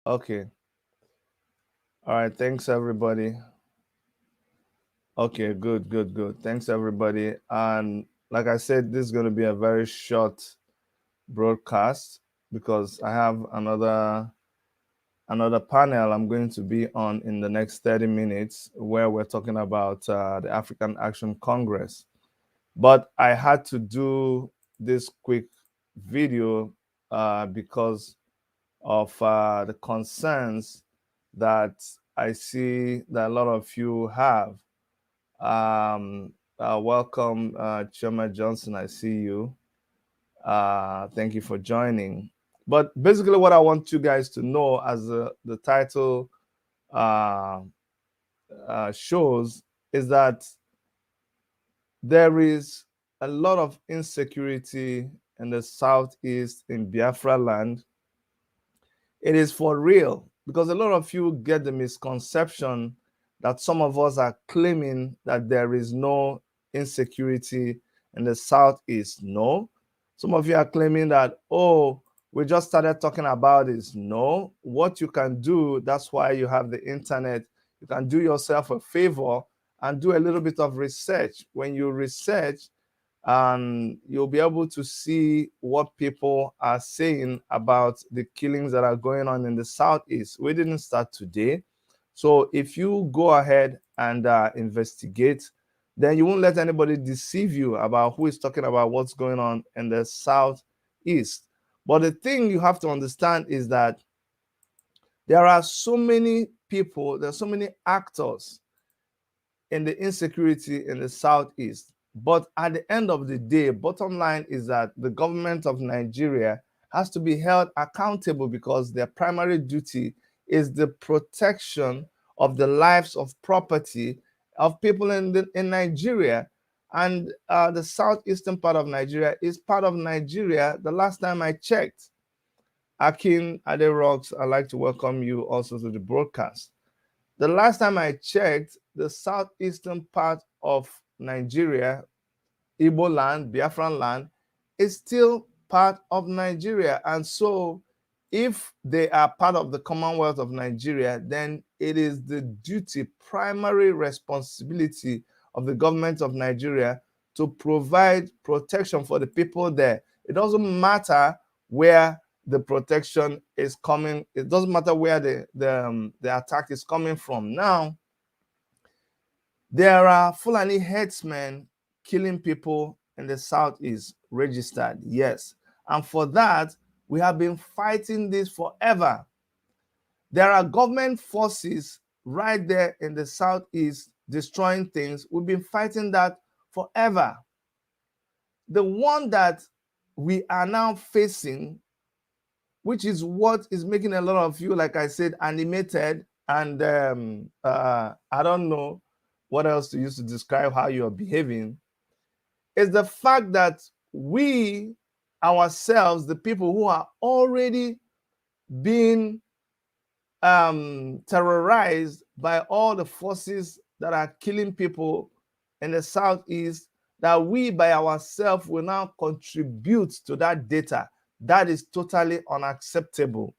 Okay. All right. Thanks, everybody. Okay, good. Thanks, everybody. And like I said, this is going to be a very short broadcast because I have another panel I'm going to be on in the next 30 minutes where we're talking about the African Action Congress. But I had to do this quick video because of the concerns that I see that a lot of you have. Welcome, Choma Johnson. I see you. Thank you for joining. But basically, what I want you guys to know, as the title shows, is that there is a lot of insecurity in the southeast in Biafraland. It is for real, because a lot of you get the misconception that some of us are claiming that there is no insecurity in the southeast. No. Some of you are claiming that, oh, we just started talking about this. No. What you can do, that's why you have the internet, you can do yourself a favor and do a little bit of research. When you research, and you'll be able to see what people are saying about the killings that are going on in the southeast. We didn't start today. So if you go ahead and investigate, then you won't let anybody deceive you about who is talking about what's going on in the southeast. But the thing you have to understand is that there are so many people, there are so many actors in the insecurity in the southeast. But at the end of the day, bottom line is that the government of Nigeria has to be held accountable because their primary duty is the protection of the lives of property of people in Nigeria. And the southeastern part of Nigeria is part of Nigeria. The last time I checked, Akin Aderox, I'd like to welcome you also to the broadcast. The last time I checked, the southeastern part of Nigeria, Igbo land, Biafran land, is still part of Nigeria. And so if they are part of the Commonwealth of Nigeria, then it is the duty, primary responsibility of the government of Nigeria to provide protection for the people there. It doesn't matter where the protection is coming. It doesn't matter where the attack is coming from. Now, there are Fulani headsmen killing people in the southeast, registered, yes. And for that, we have been fighting this forever. There are government forces right there in the southeast destroying things. We've been fighting that forever. The one that we are now facing, which is what is making a lot of you, like I said, animated, and I don't know what else to use to describe how you are behaving, is the fact that we ourselves, the people who are already being terrorized by all the forces that are killing people in the southeast, that we by ourselves will now contribute to that data. That is totally unacceptable.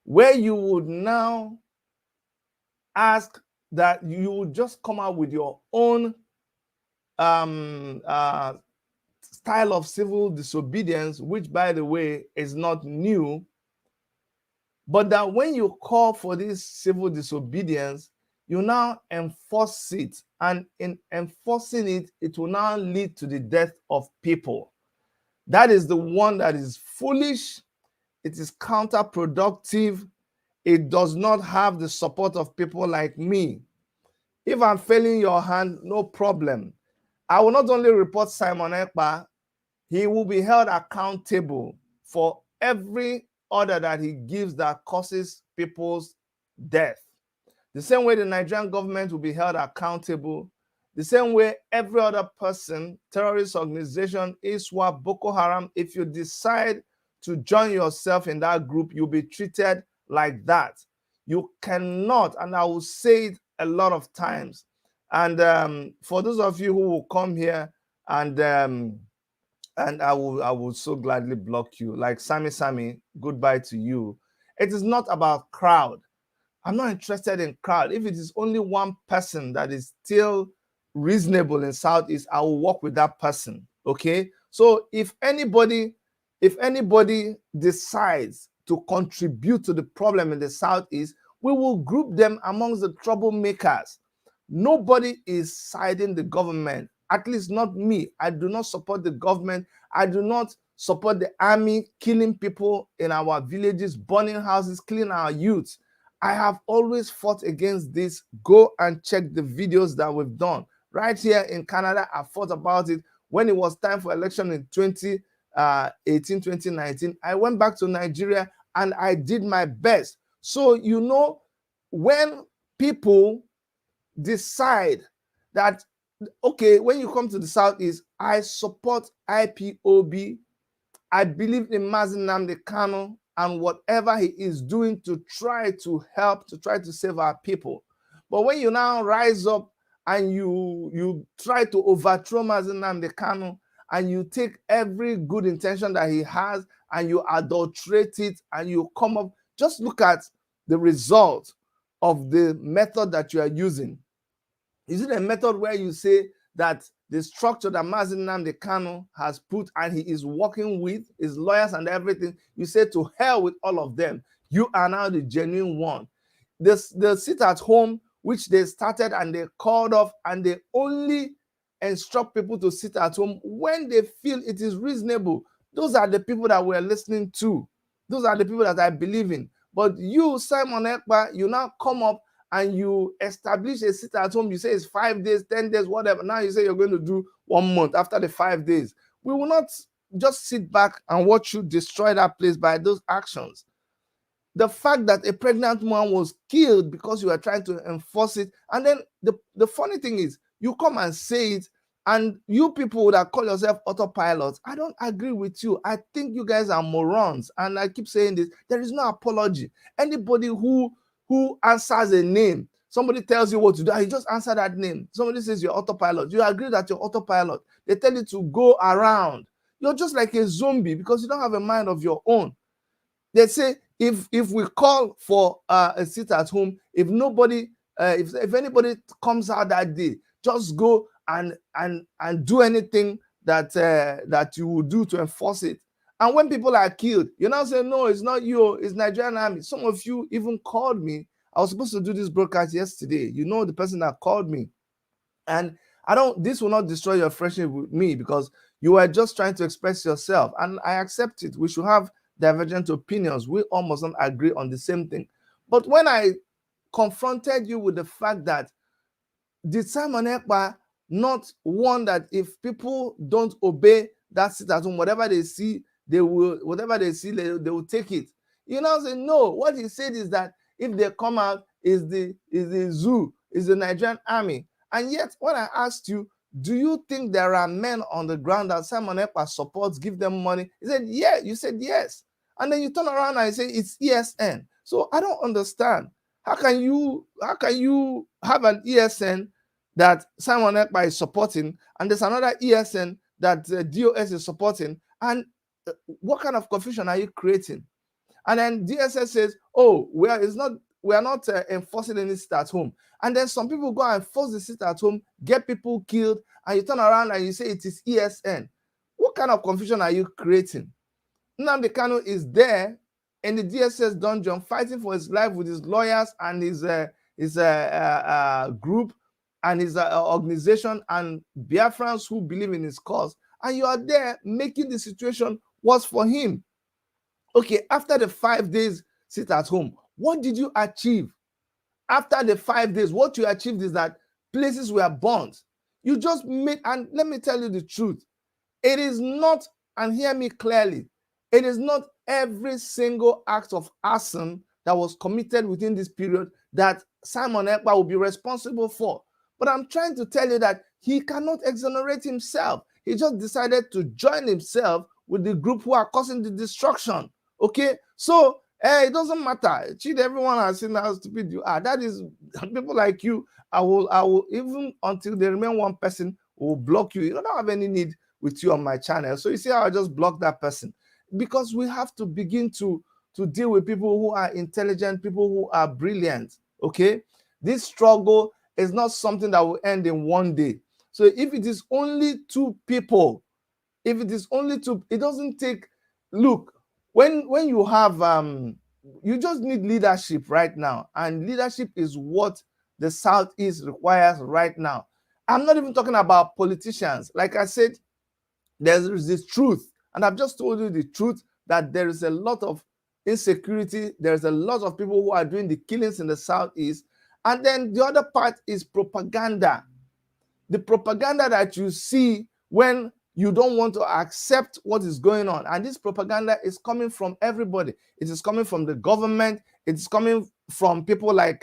Where you would now ask that you would just come out with your own style of civil disobedience, which, by the way, is not new, but that when you call for this civil disobedience, you now enforce it, and in enforcing it, it will now lead to the death of people. That is the one that is foolish. It is counterproductive. It does not have the support of people like me. If I'm failing your hand, no problem. I will not only report Simon Ekpa, he will be held accountable for every order that he gives that causes people's death. The same way the Nigerian government will be held accountable, the same way every other person, terrorist organization, ISWAP, Boko Haram, if you decide to join yourself in that group, you'll be treated like that. You cannot, and I will say it a lot of times. And for those of you who will come here and I will so gladly block you. Like Sammy, goodbye to you. It is not about crowd. I'm not interested in crowd. If it is only one person that is still reasonable in Southeast, I will work with that person. Okay. So if anybody decides to contribute to the problem in the Southeast, we will group them amongst the troublemakers. Nobody is siding the government, at least not me. I do not support the government. I do not support the army killing people in our villages, burning houses, killing our youths. I have always fought against this. Go and check the videos that we've done. Right here in Canada, I fought about it. When it was time for election in 2018, 2019, I went back to Nigeria and I did my best. So, you know, when people decide that, okay, when you come to the Southeast, I support IPOB. I believe in Mazi Nnamdi Kanu and whatever he is doing to try to help, to try to save our people. But when you now rise up and you try to overthrow Mazi Nnamdi Kanu and you take every good intention that he has and you adulterate it and you come up, just look at the result of the method that you are using. Is it a method where you say that the structure that Mazi Nnamdi Kanu has put and he is working with his lawyers and everything, you say to hell with all of them. You are now the genuine one. The sit at home, which they started and they called off, and they only instruct people to sit at home when they feel it is reasonable. Those are the people that we're listening to. Those are the people that I believe in. But you, Simon Ekpa, you now come up and you establish a sit at home. You say it's 5 days, 10 days, whatever. Now you say you're going to do 1 month after the 5 days. We will not just sit back and watch you destroy that place by those actions. The fact that a pregnant woman was killed because you are trying to enforce it. And then the funny thing is, you come and say it, and you people that call yourself autopilots, I don't agree with you. I think you guys are morons. And I keep saying this. There is no apology. Anybody who answers a name, somebody tells you what to do, you just answer that name. Somebody says you're autopilot. You agree that you're autopilot. They tell you to go around. You're just like a zombie because you don't have a mind of your own. They say if we call for a sit at home, if anybody comes out that day, just go and do anything that you will do to enforce it. And when people are killed, you now say, no, it's not you, it's Nigerian army. Some of you even called me. I was supposed to do this broadcast yesterday. You know the person that called me. And this will not destroy your friendship with me because you were just trying to express yourself. And I accept it. We should have divergent opinions. We almost don't agree on the same thing. But when I confronted you with the fact that did Simon Ekpa not warn that if people don't obey that sit at home, whatever they see, they will take it. You know, say no. What he said is that if they come out, is the zoo, is the Nigerian army. And yet, when I asked you, do you think there are men on the ground that Simon Ekpa supports, give them money? He said, yeah. You said yes. And then you turn around and say it's ESN. So I don't understand. How can you have an ESN that Simon Ekpa is supporting, and there's another ESN that DOS is supporting, and what kind of confusion are you creating? And then DSS says, oh, we are not enforcing any sit at home. And then some people go and force the sit at home, get people killed, and you turn around and you say it is ESN. What kind of confusion are you creating? Nnamdi Kanu is there in the DSS dungeon fighting for his life with his lawyers and his group and his organization and Biafrans who believe in his cause. And you are there making the situation worse for him. Okay, after the 5 days sit at home, what did you achieve? After the 5 days, what you achieved is that places were burnt. You just made, and let me tell you the truth. It is not, and hear me clearly, it is not every single act of arson that was committed within this period that Simon Ekpa will be responsible for. But I'm trying to tell you that he cannot exonerate himself. He just decided to join himself with the group who are causing the destruction. Okay, so It doesn't matter. Cheat everyone has seen how stupid you are. That is people like you. I will even until they remain one person will block you. You don't have any need with you on my channel. So you see how I just block that person because we have to begin to deal with people who are intelligent, people who are brilliant. Okay, this struggle is not something that will end in one day. So if it is only two people, if it is only two, it doesn't take. Look, when you have you just need leadership right now, and leadership is what the Southeast requires right now. I'm not even talking about politicians. Like I said, there is this truth, and I've just told you the truth that there is a lot of insecurity. There's a lot of people who are doing the killings in the Southeast, and then the other part is propaganda. The propaganda that you see when you don't want to accept what is going on. And this propaganda is coming from everybody. It is coming from the government. It's coming from people like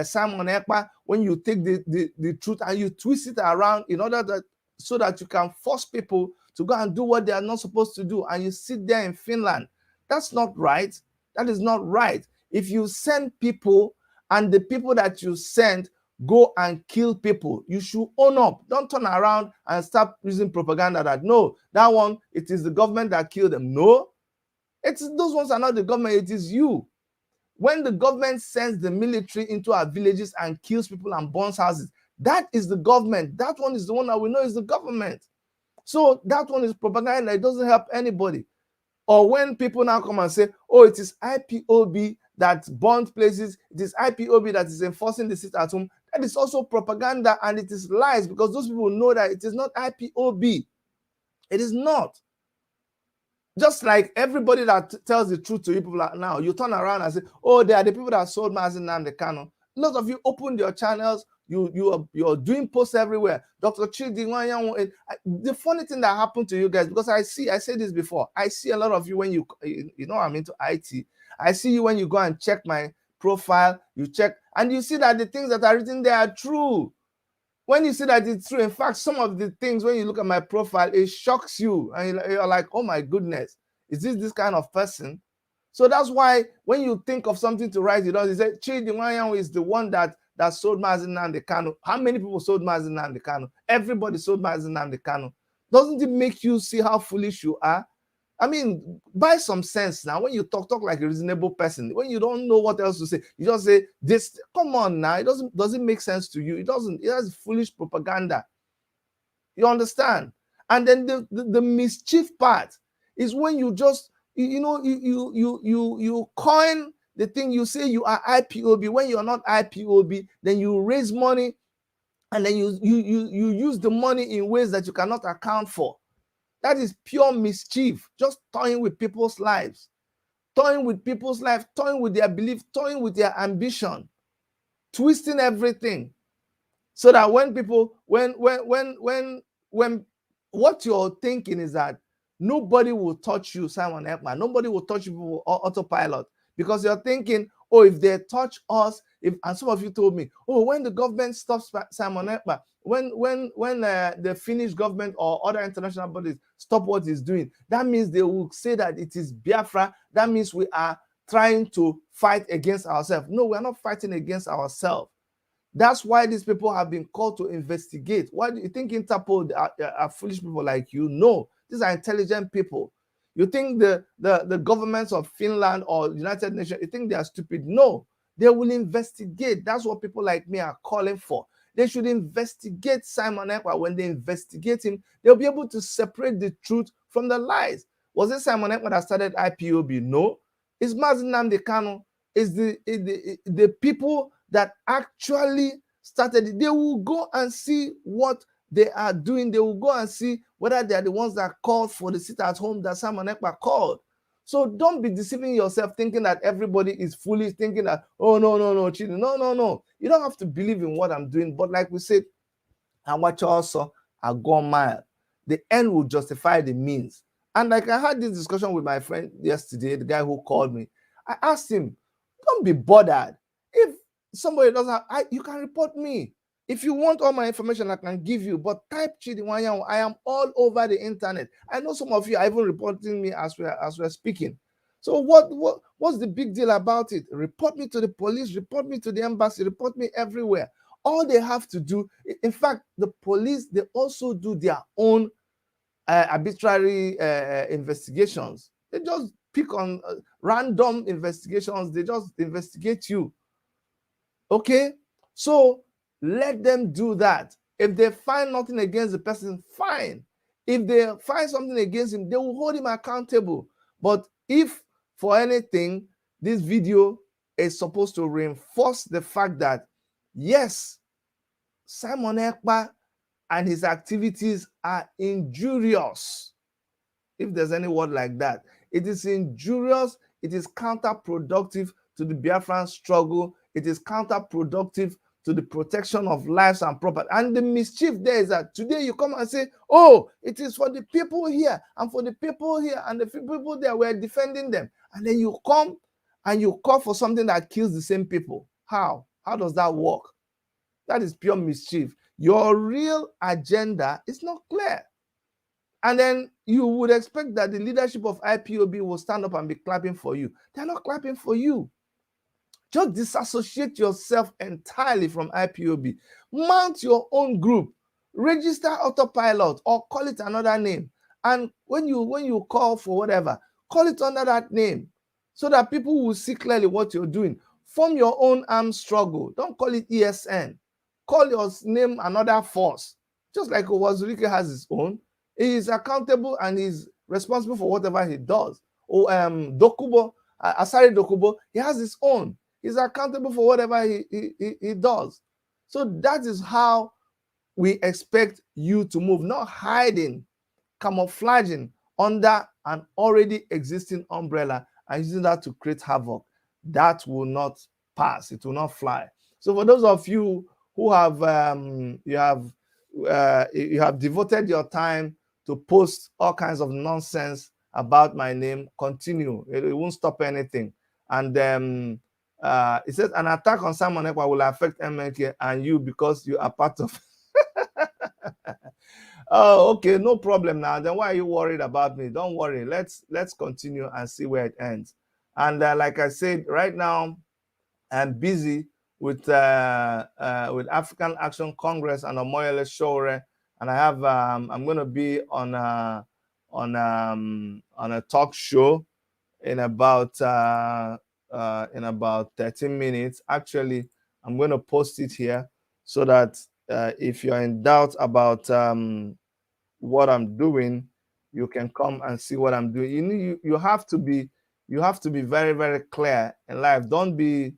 Simon Ekpa. When you take the truth and you twist it around in order that so that you can force people to go and do what they are not supposed to do, and you sit there in Finland. That's not right. That is not right. If you send people and the people that you send go and kill people, you should own up. Don't turn around and start using propaganda that no, that one, it is the government that killed them. No, those ones are not the government, it is you. When the government sends the military into our villages and kills people and burns houses, that is the government. That one is the one that we know is the government. So that one is propaganda. It doesn't help anybody. Or when people now come and say, oh, it is IPOB that burns places, it is IPOB that is enforcing the sit at home, that is also propaganda, and it is lies, because those people know that it is not IPOB. It is not. Just like everybody that tells the truth to you people now, you turn around and say, oh, they are the people that sold Mazi Nnamdi Kanu. A lot of you opened your channels, you're doing posts everywhere. Dr. Chidi, the funny thing that happened to you guys, because I said this before, I see a lot of you when you know I'm into IT. I see you when you go and check my profile, you check, and you see that the things that are written there are true. When you see that it's true, in fact, some of the things, when you look at my profile, it shocks you. And you're like, oh my goodness, is this kind of person? So that's why when you think of something to write, you say, Chidi Nwanyanwu is the one that sold Mazi Nnamdi Kanu. How many people sold Mazi Nnamdi Kanu? Everybody sold Mazi Nnamdi Kanu. Doesn't it make you see how foolish you are? I mean, buy some sense now. When you talk like a reasonable person, when you don't know what else to say, you just say this. Come on now, it doesn't make sense to you. It doesn't. It has foolish propaganda. You understand? And then the mischief part is when you just you coin the thing. You say you are IPOB when you are not IPOB. Then you raise money, and then you use the money in ways that you cannot account for. That is pure mischief, just toying with people's lives, toying with people's lives, toying with their belief, toying with their ambition, twisting everything. So that when people, when what you're thinking is that nobody will touch you, Simon Ekpa, nobody will touch you autopilot, because you're thinking, oh, if they touch us, and some of you told me, oh, when the government stops Simon Ekpa, when the Finnish government or other international bodies stop what it's doing, that means they will say that it is Biafra. That means we are trying to fight against ourselves. No, we are not fighting against ourselves. That's why these people have been called to investigate. Why do you think Interpol are foolish people like you? No, these are intelligent people. You think the governments of Finland or United Nations, you think they are stupid? No, they will investigate. That's what people like me are calling for. They should investigate Simon Ekpa. When they investigate him, they'll be able to separate the truth from the lies. Was it Simon Ekpa that started IPOB? No. It's Mazi Nnamdi Kanu. It's the people that actually started it. They will go and see what they are doing. They will go and see whether they are the ones that called for the sit at home that Simon Ekpa called. So don't be deceiving yourself thinking that everybody is foolish, thinking that, oh, no, cheating. No. You don't have to believe in what I'm doing. But like we said, and watch also, I go mile. The end will justify the means. And like I had this discussion with my friend yesterday, the guy who called me. I asked him, don't be bothered. If somebody doesn't have, you can report me. If you want all my information, I can give you. But type Chidi Nwanyanwu. I am all over the internet. I know some of you are even reporting me as we're speaking. So what's the big deal about it? Report me to the police, report me to the embassy, report me everywhere. All they have to do, in fact, the police, they also do their own arbitrary investigations. They just pick on random investigations. They just investigate you. Okay? So let them do that. If they find nothing against the person, fine. If they find something against him, they will hold him accountable. But if for anything, this video is supposed to reinforce the fact that, yes, Simon Ekpa and his activities are injurious. If there's any word like that, it is injurious, it is counterproductive to the Biafran struggle, it is counterproductive to the protection of lives and property. And the mischief there is that today you come and say, oh, it is for the people here and for the people here and the people there, we're defending them. And then you come and you call for something that kills the same people. How? How does that work? That is pure mischief. Your real agenda is not clear. And then you would expect that the leadership of IPOB will stand up and be clapping for you. They're not clapping for you. Just disassociate yourself entirely from IPOB. Mount your own group. Register Autopilot or call it another name. And when you call for whatever, call it under that name so that people will see clearly what you're doing. Form your own armed struggle. Don't call it ESN. Call your name another force. Just like Wazirike has his own. He is accountable and he's responsible for whatever he does. Or Dokubo, Asari Dokubo, he has his own. He's accountable for whatever he does. So that is how we expect you to move, not hiding, camouflaging under an already existing umbrella and using that to create havoc. That will not pass. It will not fly. So for those of you who have you have devoted your time to post all kinds of nonsense about my name, continue. It won't stop anything. And it says an attack on Simon Ekpa will affect MNK and you because you are part of. Oh, okay, no problem now. Then why are you worried about me? Don't worry. Let's continue and see where it ends. And like I said, right now I'm busy with African Action Congress and Omoyele Shore, and I have I'm going to be on a talk show in about 13 minutes. Actually, I'm going to post it here so that if you're in doubt about what I'm doing, you can come and see what I'm doing. You have to be very, very clear in life. Don't be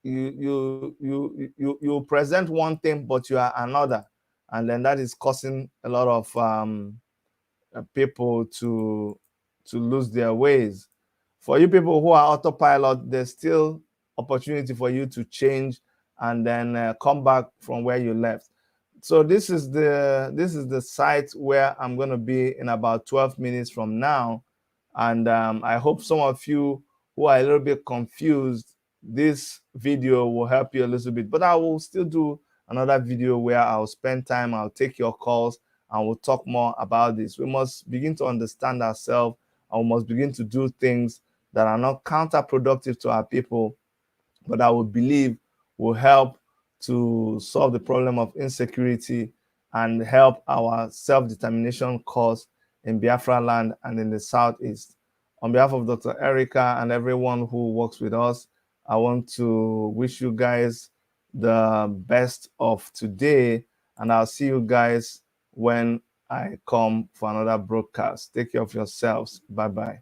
you present one thing but you are another, and then that is causing a lot of people to lose their ways. For you people who are autopilot, there's still opportunity for you to change and then come back from where you left. So this is the site where I'm going to be in about 12 minutes from now, and I hope some of you who are a little bit confused, this video will help you a little bit. But I will still do another video where I'll spend time, I'll take your calls, and we'll talk more about this. We must begin to understand ourselves, and we must begin to do things that are not counterproductive to our people, but I would believe will help to solve the problem of insecurity and help our self-determination cause in Biafraland and in the Southeast. On behalf of Dr. Erica and everyone who works with us, I want to wish you guys the best of today, and I'll see you guys when I come for another broadcast. Take care of yourselves. Bye-bye.